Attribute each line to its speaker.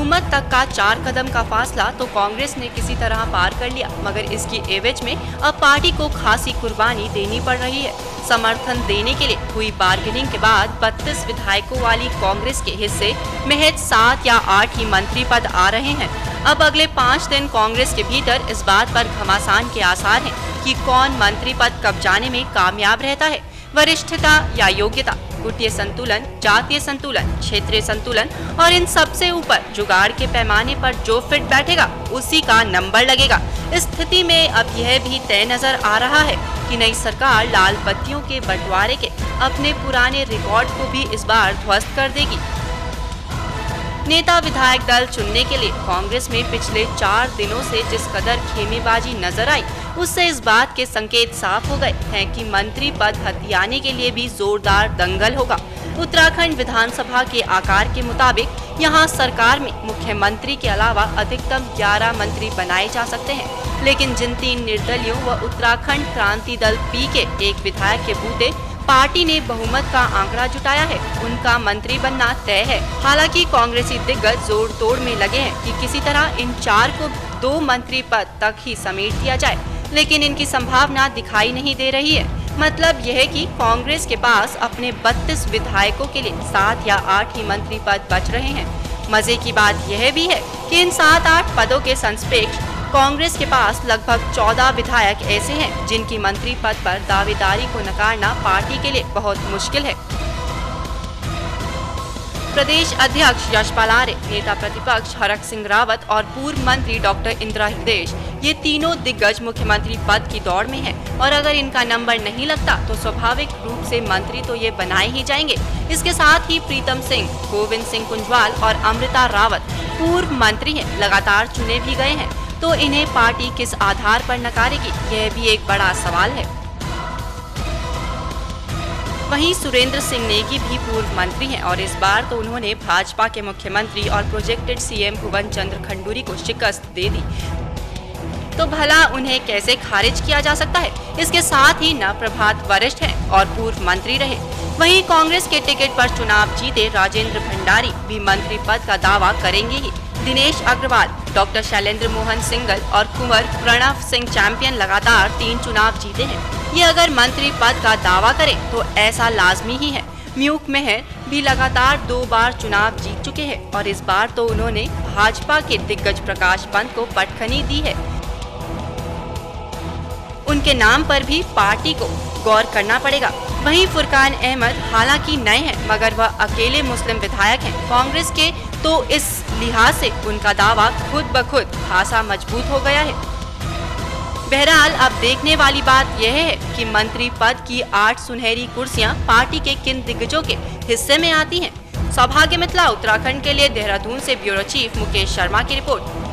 Speaker 1: बहुमत तक का 4 कदम का फासला तो कांग्रेस ने किसी तरह पार कर लिया, मगर इसकी एवज में अब पार्टी को खासी कुर्बानी देनी पड़ रही है। समर्थन देने के लिए हुई बार्गेनिंग के बाद 32 विधायकों वाली कांग्रेस के हिस्से महज 7 या 8 ही मंत्री पद आ रहे हैं। अब अगले 5 दिन कांग्रेस के भीतर इस बात पर घमासान के आसार हैं कि कौन मंत्री पद कब जाने में कामयाब रहता है। वरिष्ठता या योग्यता, गुटीय संतुलन, जातीय संतुलन, क्षेत्रीय संतुलन और इन सबसे ऊपर जुगाड़ के पैमाने पर जो फिट बैठेगा उसी का नंबर लगेगा। इस स्थिति में अब यह भी तय नजर आ रहा है कि नई सरकार लाल बत्तियों के बंटवारे के अपने पुराने रिकॉर्ड को भी इस बार ध्वस्त कर देगी। नेता विधायक दल चुनने के लिए कांग्रेस में पिछले 4 दिनों से जिस कदर खेमेबाजी नजर आई, उससे इस बात के संकेत साफ हो गए हैं कि मंत्री पद हथियाने के लिए भी जोरदार दंगल होगा। उत्तराखंड विधानसभा के आकार के मुताबिक यहाँ सरकार में मुख्यमंत्री के अलावा अधिकतम 11 मंत्री बनाए जा सकते हैं, लेकिन जिन 3 निर्दलियों व उत्तराखंड क्रांति दल पी के एक विधायक के बूते पार्टी ने बहुमत का आंकड़ा जुटाया है, उनका मंत्री बनना तय है। हालांकि कांग्रेसी दिग्गज जोड़ तोड़ में लगे हैं कि किसी तरह इन 4 को 2 मंत्री पद तक ही समेट दिया जाए, लेकिन इनकी संभावना दिखाई नहीं दे रही है। मतलब यह है कि कांग्रेस के पास अपने 32 विधायकों के लिए 7 या 8 ही मंत्री पद बच रहे हैं। मजे की बात यह भी है कि इन 7-8 पदों के संस्पेक्ष कांग्रेस के पास लगभग 14 विधायक ऐसे हैं जिनकी मंत्री पद पर दावेदारी को नकारना पार्टी के लिए बहुत मुश्किल है। प्रदेश अध्यक्ष यशपाल आर्य, नेता प्रतिपक्ष हरक सिंह रावत और पूर्व मंत्री डॉक्टर इंदिरा हृदय, ये तीनों दिग्गज मुख्यमंत्री पद की दौड़ में हैं और अगर इनका नंबर नहीं लगता तो स्वाभाविक रूप से मंत्री तो ये बनाए ही जाएंगे। इसके साथ ही प्रीतम सिंह, गोविंद सिंह कुंजवाल और अमृता रावत पूर्व मंत्री हैं, लगातार चुने भी गए हैं, तो इन्हें पार्टी किस आधार पर नकारेगी, यह भी एक बड़ा सवाल है। वहीं सुरेंद्र सिंह नेगी भी पूर्व मंत्री हैं और इस बार तो उन्होंने भाजपा के मुख्यमंत्री और प्रोजेक्टेड सीएम भुवन चंद्र खंडूरी को शिकस्त दे दी, तो भला उन्हें कैसे खारिज किया जा सकता है। इसके साथ ही न प्रभात वरिष्ठ हैं और पूर्व मंत्री रहे। वहीं कांग्रेस के टिकट पर चुनाव जीते राजेंद्र भंडारी भी मंत्री पद का दावा करेंगे ही। दिनेश अग्रवाल, डॉक्टर शैलेंद्र मोहन सिंगल और कुंवर प्रणव सिंह चैंपियन लगातार 3 चुनाव जीते हैं। ये अगर मंत्री पद का दावा करें तो ऐसा लाजमी ही है। म्यूक मेहर भी लगातार 2 बार चुनाव जीत चुके हैं और इस बार तो उन्होंने भाजपा के दिग्गज प्रकाश पंत को पटखनी दी है। उनके नाम पर भी पार्टी को गौर करना पड़ेगा। वहीं फुरकान अहमद हालांकि नए हैं, मगर वह अकेले मुस्लिम विधायक हैं कांग्रेस के, तो इस लिहाज से उनका दावा खुद ब खुद खासा मजबूत हो गया है। बहरहाल अब देखने वाली बात यह है कि मंत्री पद की 8 सुनहरी कुर्सियां पार्टी के किन दिग्गजों के हिस्से में आती हैं। सौभाग्य मिथिला उत्तराखंड के लिए देहरादून से ब्यूरो चीफ मुकेश शर्मा की रिपोर्ट।